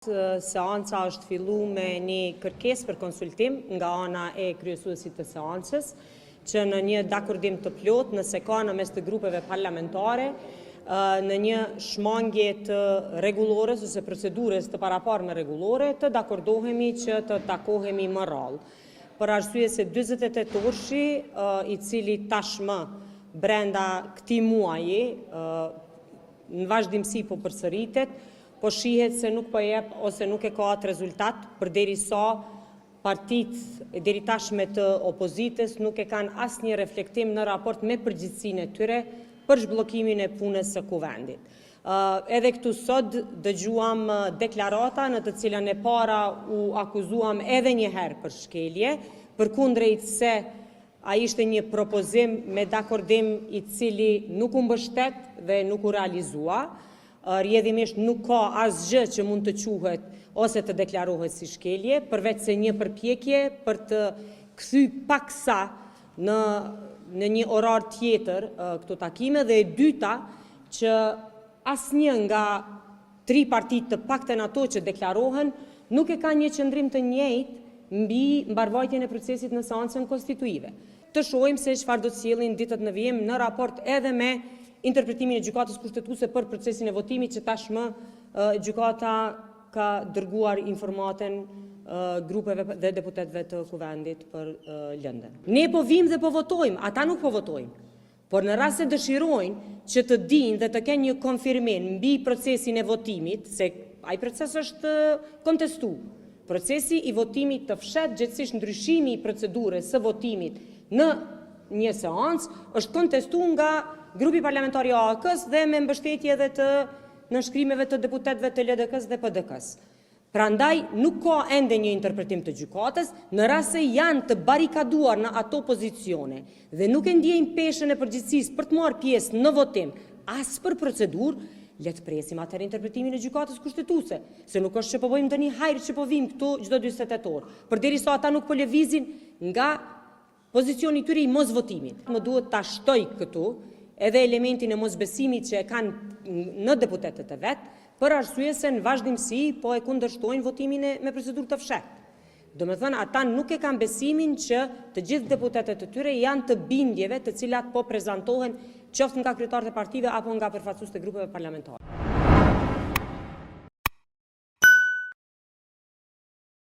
Seanca është fillu me një kërkesë për konsultim nga ana e kryesuesit të seancës, që në një dakordim të plot nëse ka në mes të grupeve parlamentare, në një shmangje të rregullores ose procedurës të paraparme rregullore, të dakordohemi që të takohemi më rrallë. Për arsye se 48 orëshi, i cili tashmë brenda këtij muaji në vazhdimsi po përsëritet, po shihet se nuk po jep ose nuk e ka atë rezultat përderisa partitë deri tashme të opozitës nuk e kanë asnjë reflektim në raport me përgjegjësinë e tyre për zhbllokimin e punës së kuvendit. Edhe këtu sot dëgjuam deklarata në të cilën e para u akuzuam edhe një herë për shkelje, përkundrejt se ai ishte një propozim me dakordim i cili nuk u mbështet dhe nuk u realizua. Rrjedhimisht nuk ka asgjë që mund të quhet ose të deklarohet si shkelje, përveç se një përpjekje për të kthy paksa në një orar tjetër këto takime, dhe e dyta që asnjë nga 3 partitë të paktën ato që deklarohen nuk e ka një qëndrim të njëjtë mbi mbarvajtjen e procesit në seancën konstituive. Të shohim se çfarë do të sjellin ditët në vijim në raport edhe me interpretimin e gjykatës kushtetuese për procesin e votimit, që tashmë gjykata ka dërguar informaten grupeve dhe deputetëve të kuvendit për lëndën. Ne po vim dhe po votojmë, ata nuk po votojnë. Por në rast se dëshirojnë që të dinë dhe të kenë një konfirmim mbi procesin e votimit, se ai proces është kontestu. Procesi i votimit të fshet, gjithsesi ndryshimi i procedurës së votimit në një seancë është kontestu nga grupi parlamentar i AK-s dhe me mbështetje edhe të nënshkrimeve të deputetëve të LDK-s dhe PDK-s. Prandaj nuk ka ende një interpretim të gjykatës, në rast se janë të barikaduar në ato pozicione dhe nuk e ndjejnë peshën e përgjegjësisë për të marrë pjesë në votim as për procedurë, le të presim atëherë interpretimin e gjykatës kushtetuese, se nuk është që po bëjmë ndonjë hajër që po vim këtu çdo 48 orë, përderisa ata nuk po lëvizin nga pozicioni i tyre i mos votimit. Më duhet ta shtoj këtu edhe elementin e mosbesimit që e kanë në deputetët e vetë, për arsye se në vazhdimsi po e kundërshtojnë votimin me procedurë të fshehtë. Domethënë, ata nuk e kanë besimin që të gjithë deputetët e tyre janë të bindjeve të cilat po prezantohen qoftë nga kryetarët e partive apo nga përfaqësuesit e grupeve parlamentare.